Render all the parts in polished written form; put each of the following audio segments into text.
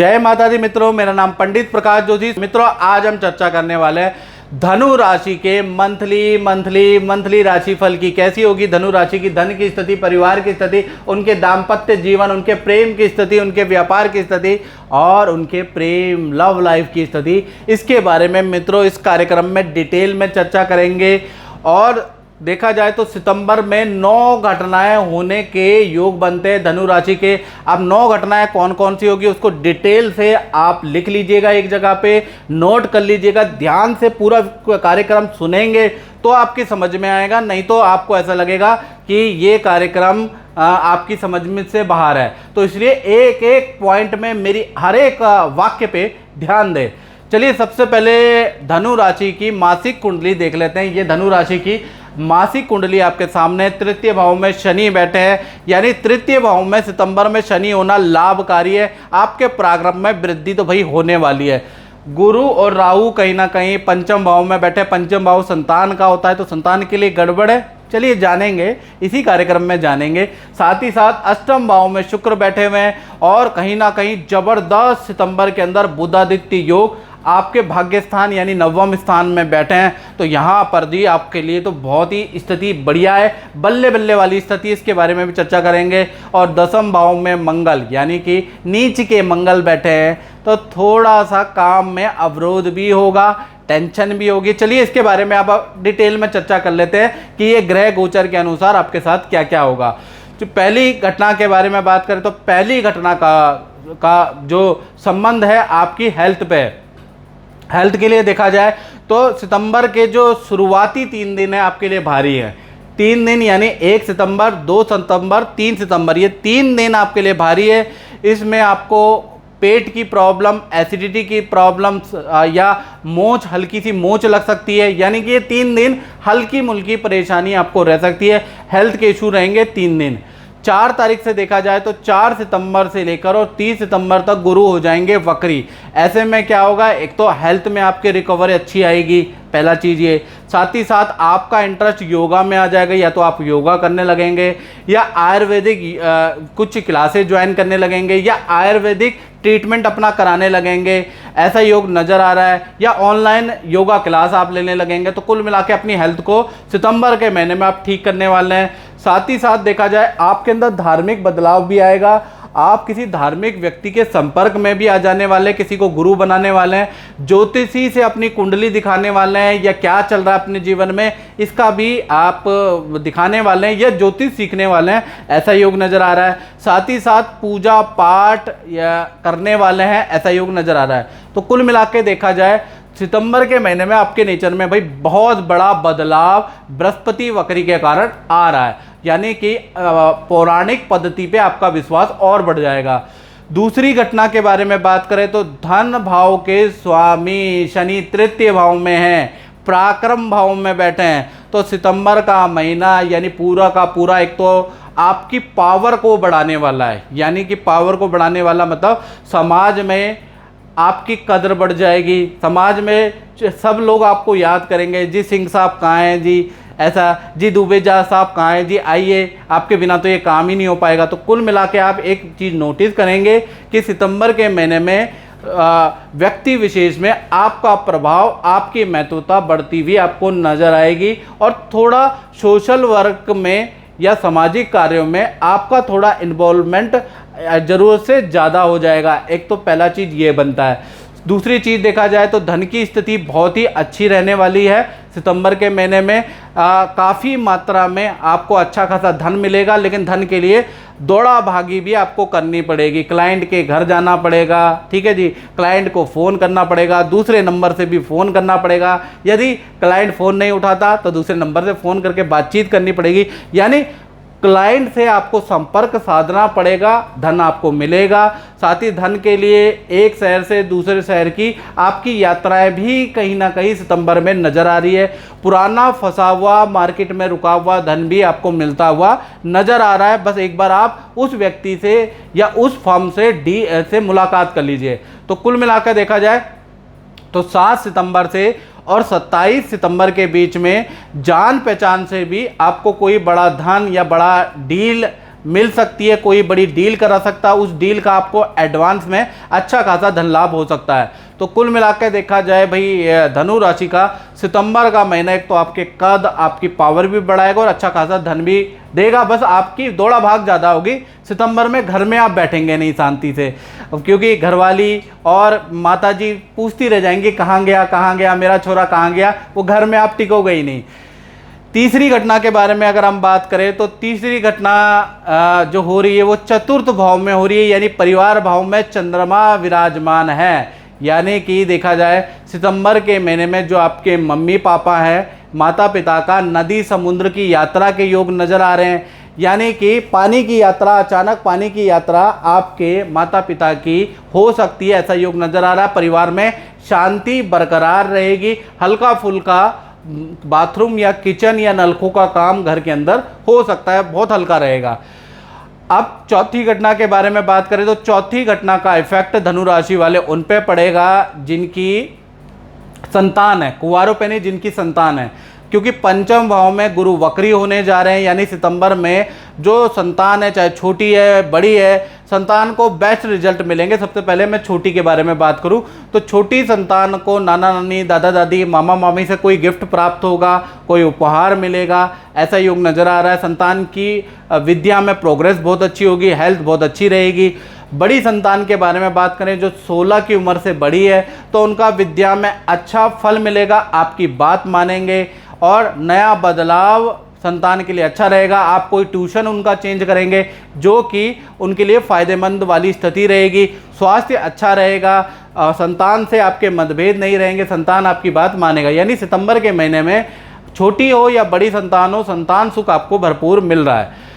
जय माता दी मित्रों, मेरा नाम पंडित प्रकाश जोशी। मित्रों, आज हम चर्चा करने वाले हैं धनु राशि के मंथली राशिफल की। कैसी होगी धनु राशि की धन की स्थिति, परिवार की स्थिति, उनके दाम्पत्य जीवन, उनके प्रेम की स्थिति, उनके व्यापार की स्थिति और उनके प्रेम लव लाइफ की स्थिति। इसके बारे में मित्रों इस कार्यक्रम में डिटेल में चर्चा करेंगे। और देखा जाए तो सितंबर में 9 घटनाएं होने के योग बनते हैं धनु राशि के। अब 9 घटनाएं कौन कौन सी होगी उसको डिटेल से आप लिख लीजिएगा, एक जगह पे नोट कर लीजिएगा। ध्यान से पूरा कार्यक्रम सुनेंगे तो आपकी समझ में आएगा, नहीं तो आपको ऐसा लगेगा कि ये कार्यक्रम आपकी समझ में से बाहर है। तो इसलिए एक एक पॉइंट में मेरी हर एक वाक्य पे ध्यान दें। चलिए, सबसे पहले धनु राशि की मासिक कुंडली देख लेते हैं। ये धनु राशि की मासिक कुंडली आपके सामने। तृतीय भाव में शनि बैठे हैं, यानी तृतीय भाव में सितंबर में शनि होना लाभकारी है। आपके पराक्रम में वृद्धि तो भाई होने वाली है। गुरु और राहु कहीं ना कहीं पंचम भाव में बैठे। पंचम भाव संतान का होता है, तो संतान के लिए गड़बड़ है। चलिए जानेंगे, इसी कार्यक्रम में जानेंगे। साथ ही साथ अष्टम भाव में शुक्र बैठे हुए हैं और कहीं ना कहीं जबरदस्त सितंबर के अंदर बुधादित्य योग आपके भाग्य स्थान यानी नवम स्थान में बैठे हैं। तो यहाँ पर भी आपके लिए तो बहुत ही स्थिति बढ़िया है, बल्ले बल्ले वाली स्थिति। इसके बारे में भी चर्चा करेंगे। और दसम भाव में मंगल यानी कि नीच के मंगल बैठे हैं, तो थोड़ा सा काम में अवरोध भी होगा, टेंशन भी होगी। चलिए इसके बारे में आप डिटेल में चर्चा कर लेते हैं कि ये ग्रह गोचर के अनुसार आपके साथ क्या क्या होगा। जो पहली घटना के बारे में बात करें तो पहली घटना का जो संबंध है आपकी हेल्थ पे। हेल्थ के लिए देखा जाए तो सितंबर के जो शुरुआती 3 दिन है आपके लिए भारी है। 3 दिन यानी 1 सितंबर, 2 सितंबर, 3 सितंबर, ये 3 दिन आपके लिए भारी है। इसमें आपको पेट की प्रॉब्लम, एसिडिटी की प्रॉब्लम या मोच, हल्की सी मोच लग सकती है। यानी कि ये 3 दिन हल्की मुल्की परेशानी आपको रह सकती है। हेल्थ के इशू रहेंगे 3 दिन। 4 तारीख से देखा जाए तो 4 सितंबर से लेकर और 30 सितंबर तक गुरु हो जाएंगे वक्री। ऐसे में क्या होगा, एक तो हेल्थ में आपकी रिकवरी अच्छी आएगी, पहला चीज़ ये। साथ ही साथ आपका इंटरेस्ट योगा में आ जाएगा, या तो आप योगा करने लगेंगे या आयुर्वेदिक कुछ क्लासेस ज्वाइन करने लगेंगे या आयुर्वेदिक ट्रीटमेंट अपना कराने लगेंगे, ऐसा योग नज़र आ रहा है। या ऑनलाइन योगा क्लास आप लेने लगेंगे। तो कुल मिला के अपनी हेल्थ को सितंबर के महीने में आप ठीक करने वाले हैं। साथ ही साथ देखा जाए आपके अंदर धार्मिक बदलाव भी आएगा। आप किसी धार्मिक व्यक्ति के संपर्क में भी आ जाने वाले, किसी को गुरु बनाने वाले हैं, ज्योतिषी से अपनी कुंडली दिखाने वाले हैं, या क्या चल रहा है अपने जीवन में इसका भी आप दिखाने वाले हैं, या ज्योतिष सीखने वाले हैं, ऐसा योग नज़र आ रहा है। साथ ही साथ पूजा पाठ या करने वाले हैं, ऐसा योग नज़र आ रहा है। तो कुल मिला के देखा जाए सितंबर के महीने में आपके नेचर में भाई बहुत बड़ा बदलाव बृहस्पति वक्री के कारण आ रहा है, यानी कि पौराणिक पद्धति पे आपका विश्वास और बढ़ जाएगा। दूसरी घटना के बारे में बात करें तो धन भाव के स्वामी शनि तृतीय भाव में हैं, पराक्रम भाव में बैठे हैं। तो सितंबर का महीना यानी पूरा का पूरा एक तो आपकी पावर को बढ़ाने वाला है, यानी कि पावर को बढ़ाने वाला मतलब समाज में आपकी कदर बढ़ जाएगी। समाज में सब लोग आपको याद करेंगे, जी सिंह साहब कहाँ हैं, जी ऐसा, जी दुबेजा साहब कहाँ हैं, जी आइए, आपके बिना तो ये काम ही नहीं हो पाएगा। तो कुल मिला के आप एक चीज़ नोटिस करेंगे कि सितंबर के महीने में व्यक्ति विशेष में आपका प्रभाव, आपकी महत्वता बढ़ती हुई आपको नज़र आएगी। और थोड़ा सोशल वर्क में या सामाजिक कार्यों में आपका थोड़ा इन्वॉल्वमेंट ज़रूरत से ज़्यादा हो जाएगा। एक तो पहला चीज़ ये बनता है। दूसरी चीज़ देखा जाए तो धन की स्थिति बहुत ही अच्छी रहने वाली है। सितंबर के महीने में काफ़ी मात्रा में आपको अच्छा खासा धन मिलेगा, लेकिन धन के लिए दौड़ा भागी भी आपको करनी पड़ेगी। क्लाइंट के घर जाना पड़ेगा, ठीक है जी, क्लाइंट को फ़ोन करना पड़ेगा, दूसरे नंबर से भी फ़ोन करना पड़ेगा। यदि क्लाइंट फ़ोन नहीं उठाता तो दूसरे नंबर से फ़ोन करके बातचीत करनी पड़ेगी, यानी क्लाइंट से आपको संपर्क साधना पड़ेगा, धन आपको मिलेगा। साथ ही धन के लिए एक शहर से दूसरे शहर की आपकी यात्राएं भी कहीं ना कहीं सितंबर में नज़र आ रही है। पुराना फंसा हुआ, मार्केट में रुका हुआ धन भी आपको मिलता हुआ नज़र आ रहा है। बस एक बार आप उस व्यक्ति से या उस फर्म से मुलाकात कर लीजिए। तो कुल मिलाकर देखा जाए तो 7 सितंबर से और 27 सितंबर के बीच में जान पहचान से भी आपको कोई बड़ा धन या बड़ा डील मिल सकती है, कोई बड़ी डील करा सकता है, उस डील का आपको एडवांस में अच्छा खासा धन लाभ हो सकता है। तो कुल मिलाकर देखा जाए भाई धनु राशि का सितंबर का महीना एक तो आपके कद, आपकी पावर भी बढ़ाएगा और अच्छा खासा धन भी देगा। बस आपकी दौड़ा भाग ज़्यादा होगी सितंबर में, घर में आप बैठेंगे नहीं शांति से, क्योंकि घरवाली और माताजी पूछती रह जाएंगी कहाँ गया मेरा छोरा, कहाँ गया, वो घर में आप टिकोगे ही नहीं। तीसरी घटना के बारे में अगर हम बात करें तो तीसरी घटना जो हो रही है वो चतुर्थ भाव में हो रही है, यानी परिवार भाव में चंद्रमा विराजमान है। यानी कि देखा जाए सितंबर के महीने में जो आपके मम्मी पापा हैं, माता पिता का नदी समुद्र की यात्रा के योग नज़र आ रहे हैं। यानी कि पानी की यात्रा, अचानक पानी की यात्रा आपके माता पिता की हो सकती है, ऐसा योग नज़र आ रहा है। परिवार में शांति बरकरार रहेगी, हल्का फुल्का बाथरूम या किचन या नलकों का काम घर के अंदर हो सकता है, बहुत हल्का रहेगा। अब चौथी घटना के बारे में बात करें तो चौथी घटना का इफेक्ट धनु राशि वाले उन पे पड़ेगा जिनकी संतान है, कुंवारों पे नहीं, जिनकी संतान है, क्योंकि पंचम भाव में गुरु वक्री होने जा रहे हैं। यानी सितंबर में जो संतान है, चाहे छोटी है बड़ी है, संतान को बेस्ट रिजल्ट मिलेंगे। सबसे पहले मैं छोटी के बारे में बात करूं तो छोटी संतान को नाना नानी, दादा दादी, मामा मामी से कोई गिफ्ट प्राप्त होगा, कोई उपहार मिलेगा, ऐसा योग नज़र आ रहा है। संतान की विद्या में प्रोग्रेस बहुत अच्छी होगी, हेल्थ बहुत अच्छी रहेगी। बड़ी संतान के बारे में बात करें जो 16 की उम्र से बड़ी है तो उनका विद्या में अच्छा फल मिलेगा, आपकी बात मानेंगे और नया बदलाव संतान के लिए अच्छा रहेगा। आप कोई ट्यूशन उनका चेंज करेंगे जो कि उनके लिए फ़ायदेमंद वाली स्थिति रहेगी। स्वास्थ्य अच्छा रहेगा, संतान से आपके मतभेद नहीं रहेंगे, संतान आपकी बात मानेगा। यानी सितंबर के महीने में छोटी हो या बड़ी संतान हो, संतान सुख आपको भरपूर मिल रहा है।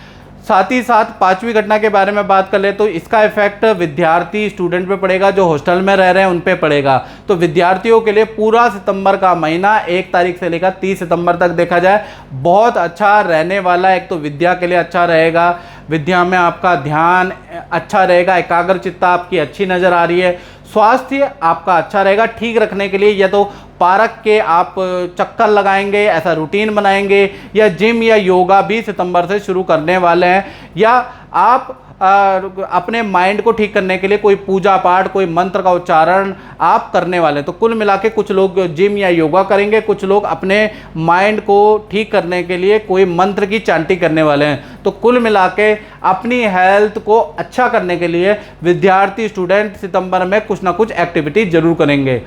साथ ही साथ पांचवी घटना के बारे में बात कर ले तो इसका इफेक्ट विद्यार्थी स्टूडेंट पे पड़ेगा, जो हॉस्टल में रह रहे हैं उन पे पड़ेगा। तो विद्यार्थियों के लिए पूरा सितंबर का महीना 1 तारीख से लेकर 30 सितंबर तक देखा जाए बहुत अच्छा रहने वाला है। एक तो विद्या के लिए अच्छा रहेगा, विद्या में आपका ध्यान अच्छा रहेगा, एकाग्रचित्ता आपकी अच्छी नज़र आ रही है। स्वास्थ्य आपका अच्छा रहेगा। ठीक रखने के लिए या तो पार्क के आप चक्कर लगाएंगे, ऐसा रूटीन बनाएंगे, या जिम या योगा भी सितंबर से शुरू करने वाले हैं, या आप अपने माइंड को ठीक करने के लिए कोई पूजा पाठ, कोई मंत्र का उच्चारण आप करने वाले हैं। तो कुल मिला के कुछ लोग जिम या योगा करेंगे, कुछ लोग अपने माइंड को ठीक करने के लिए कोई मंत्र की चांटिंग करने वाले हैं। तो कुल मिला के अपनी हेल्थ को अच्छा करने के लिए विद्यार्थी स्टूडेंट सितंबर में कुछ ना कुछ एक्टिविटी जरूर करेंगे।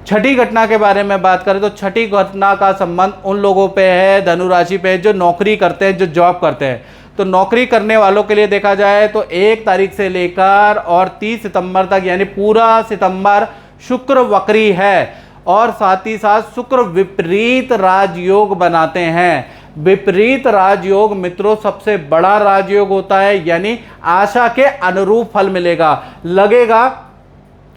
छठी घटना के बारे में बात करें तो छठी घटना का संबंध उन लोगों पे है, धनु राशि पे, जो नौकरी करते हैं, जो जॉब करते हैं। तो नौकरी करने वालों के लिए देखा जाए तो 1 तारीख से लेकर और 30 सितंबर तक, यानी पूरा सितंबर शुक्र वक्री है और साथ ही साथ शुक्र विपरीत राजयोग बनाते हैं। विपरीत राजयोग मित्रों सबसे बड़ा राजयोग होता है, यानी आशा के अनुरूप फल मिलेगा। लगेगा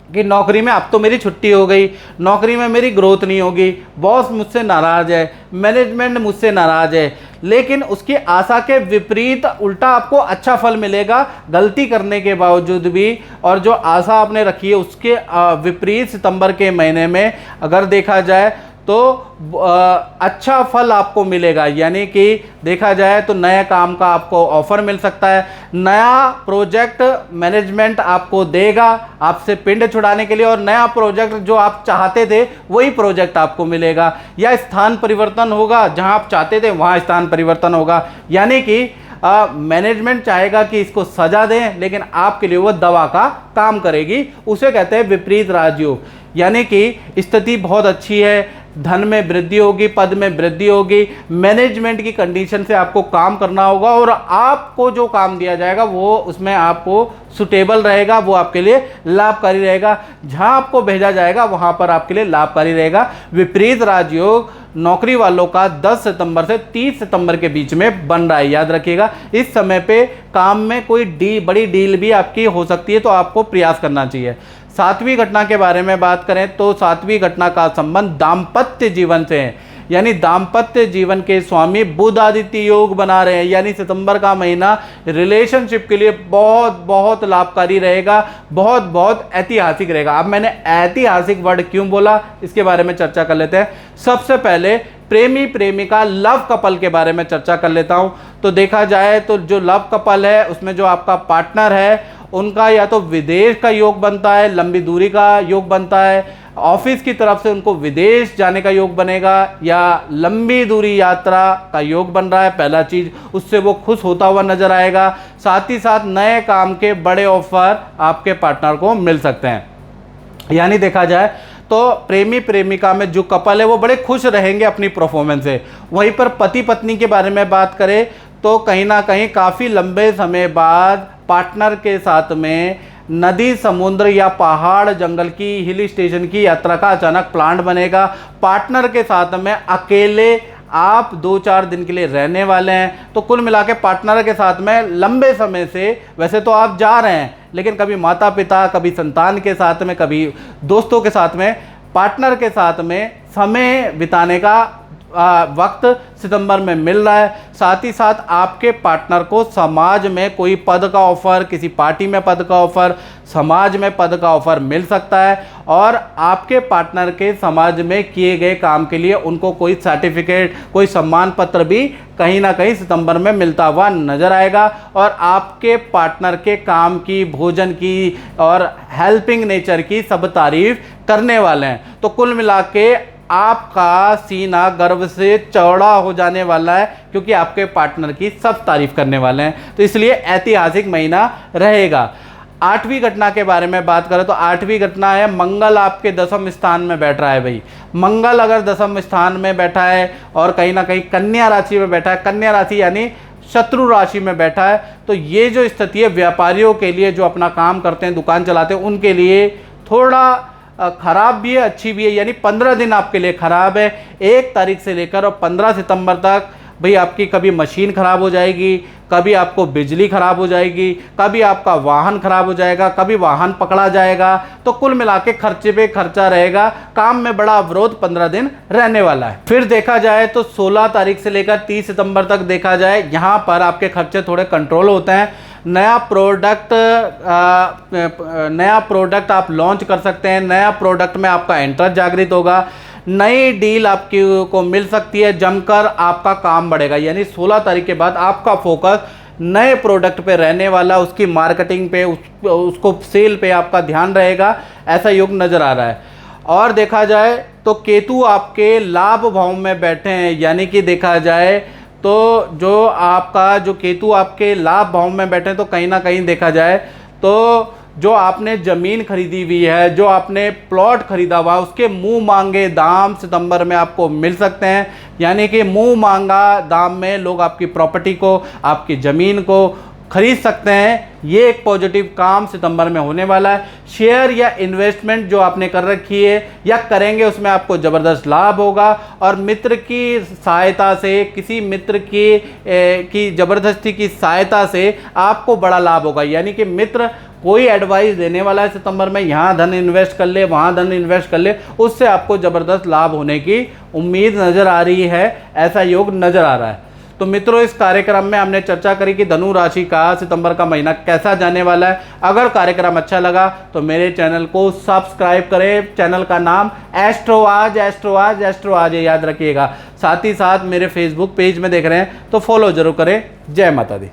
कि नौकरी में अब तो मेरी छुट्टी हो गई, नौकरी में मेरी ग्रोथ नहीं होगी, बॉस मुझसे नाराज़ है, मैनेजमेंट मुझसे नाराज़ है, लेकिन उसकी आशा के विपरीत उल्टा आपको अच्छा फल मिलेगा गलती करने के बावजूद भी। और जो आशा आपने रखी है उसके विपरीत सितंबर के महीने में अगर देखा जाए तो अच्छा फल आपको मिलेगा। यानी कि देखा जाए तो नए काम का आपको ऑफर मिल सकता है, नया प्रोजेक्ट मैनेजमेंट आपको देगा आपसे पिंड छुड़ाने के लिए, और नया प्रोजेक्ट जो आप चाहते थे वही प्रोजेक्ट आपको मिलेगा, या स्थान परिवर्तन होगा, जहां आप चाहते थे वहां स्थान परिवर्तन होगा। यानी कि मैनेजमेंट चाहेगा कि इसको सजा दें, लेकिन आपके लिए वो दवा का काम करेगी, उसे कहते हैं विपरीत राजयोग। यानी कि स्थिति बहुत अच्छी है, धन में वृद्धि होगी, पद में वृद्धि होगी, मैनेजमेंट की कंडीशन से आपको काम करना होगा और आपको जो काम दिया जाएगा वो उसमें आपको सुटेबल रहेगा, वो आपके लिए लाभकारी रहेगा। जहां आपको भेजा जाएगा वहां पर आपके लिए लाभकारी रहेगा। विपरीत राजयोग नौकरी वालों का 10 सितंबर से 30 सितंबर के बीच में बन रहा है, याद रखिएगा। इस समय पे काम में कोई बड़ी डील भी आपकी हो सकती है, तो आपको प्रयास करना चाहिए। सातवीं घटना के बारे में बात करें तो सातवीं घटना का संबंध दाम्पत्य जीवन से है, यानी दाम्पत्य जीवन के स्वामी बुध आदित्य योग बना रहे हैं। यानी सितंबर का महीना रिलेशनशिप के लिए बहुत बहुत लाभकारी रहेगा, बहुत बहुत ऐतिहासिक रहेगा। अब मैंने ऐतिहासिक वर्ड क्यों बोला इसके बारे में चर्चा कर लेते हैं। सबसे पहले प्रेमी प्रेमिका लव कपल के बारे में चर्चा कर लेता हूं। तो देखा जाए तो जो लव कपल है उसमें जो आपका पार्टनर है उनका या तो विदेश का योग बनता है, लंबी दूरी का योग बनता है, ऑफिस की तरफ से उनको विदेश जाने का योग बनेगा, या लंबी दूरी यात्रा का योग बन रहा है। पहला चीज़, उससे वो खुश होता हुआ नजर आएगा। साथ ही साथ नए काम के बड़े ऑफर आपके पार्टनर को मिल सकते हैं। यानी देखा जाए तो प्रेमी प्रेमिका में जो कपल है वो बड़े खुश रहेंगे अपनी परफॉर्मेंस से। वहीं पर पति पत्नी के बारे में बात करें तो कहीं ना कहीं काफ़ी लंबे समय बाद पार्टनर के साथ में नदी, समुद्र या पहाड़, जंगल की, हिल स्टेशन की यात्रा का अचानक प्लान बनेगा। पार्टनर के साथ में अकेले आप 2-4 दिन के लिए रहने वाले हैं। तो कुल मिला के पार्टनर के साथ में लंबे समय से वैसे तो आप जा रहे हैं, लेकिन कभी माता पिता, कभी संतान के साथ में, कभी दोस्तों के साथ में, पार्टनर के साथ में समय बिताने का वक्त सितंबर में मिल रहा है। साथ ही साथ आपके पार्टनर को समाज में कोई पद का ऑफर, किसी पार्टी में पद का ऑफर, समाज में पद का ऑफर मिल सकता है। और आपके पार्टनर के समाज में किए गए काम के लिए उनको कोई सर्टिफिकेट, कोई सम्मान पत्र भी कहीं ना कहीं सितंबर में मिलता हुआ नजर आएगा। और आपके पार्टनर के काम की, भोजन की और हेल्पिंग नेचर की सब तारीफ करने वाले हैं। तो कुल मिला के आपका सीना गर्व से चौड़ा हो जाने वाला है, क्योंकि आपके पार्टनर की सब तारीफ करने वाले हैं। तो इसलिए ऐतिहासिक महीना रहेगा। 8वीं घटना के बारे में बात करें तो 8वीं घटना है मंगल आपके 10वें स्थान में बैठ रहा है। भाई मंगल अगर 10वें स्थान में बैठा है और कहीं ना कहीं कन्या राशि में बैठा है, कन्या राशि यानी शत्रु राशि में बैठा है, तो ये जो स्थिति है व्यापारियों के लिए, जो अपना काम करते हैं, दुकान चलाते हैं, उनके लिए थोड़ा खराब भी है, अच्छी भी है। यानी 15 दिन आपके लिए खराब है। 1 तारीख से लेकर और 15 सितंबर तक भाई आपकी कभी मशीन खराब हो जाएगी, कभी आपको बिजली खराब हो जाएगी, कभी आपका वाहन खराब हो जाएगा, कभी वाहन पकड़ा जाएगा। तो कुल मिला के खर्चे पे खर्चा रहेगा। काम में बड़ा अवरोध 15 दिन रहने वाला है। फिर देखा जाए तो 16 तारीख से लेकर 30 सितंबर तक देखा जाए, यहाँ पर आपके खर्चे थोड़े कंट्रोल होते हैं। नया प्रोडक्ट आप लॉन्च कर सकते हैं। नया प्रोडक्ट में आपका इंटरेस्ट जागृत होगा। नई डील आपकी को मिल सकती है, जमकर आपका काम बढ़ेगा। यानी 16 तारीख के बाद आपका फोकस नए प्रोडक्ट पे रहने वाला, उसकी मार्केटिंग पे, उसको सेल पे आपका ध्यान रहेगा। ऐसा योग नज़र आ रहा है। और देखा जाए तो केतु आपके लाभ भाव में बैठे हैं, यानी कि देखा जाए तो जो आपका जो केतु आपके लाभ भाव में बैठे हैं, तो कहीं ना कहीं देखा जाए तो जो आपने ज़मीन खरीदी हुई है, जो आपने प्लॉट खरीदा हुआ, उसके मुंह मांगे दाम सितंबर में आपको मिल सकते हैं। यानी कि मुंह मांगा दाम में लोग आपकी प्रॉपर्टी को, आपकी ज़मीन को खरीद सकते हैं। ये एक पॉजिटिव काम सितंबर में होने वाला है। शेयर या इन्वेस्टमेंट जो आपने कर रखी है या करेंगे, उसमें आपको ज़बरदस्त लाभ होगा। और मित्र की सहायता से, किसी मित्र की ज़बरदस्ती की सहायता से आपको बड़ा लाभ होगा। यानी कि मित्र कोई एडवाइस देने वाला है सितंबर में, यहाँ धन इन्वेस्ट कर ले, वहाँ धन इन्वेस्ट कर ले, उससे आपको ज़बरदस्त लाभ होने की उम्मीद नज़र आ रही है। ऐसा योग नज़र आ रहा है। तो मित्रों, इस कार्यक्रम में हमने चर्चा करी कि धनु राशि का सितंबर का महीना कैसा जाने वाला है। अगर कार्यक्रम अच्छा लगा तो मेरे चैनल को सब्सक्राइब करें। चैनल का नाम एस्ट्रोआज है, याद रखिएगा। साथ ही साथ मेरे फेसबुक पेज में देख रहे हैं तो फॉलो जरूर करें। जय माता दी।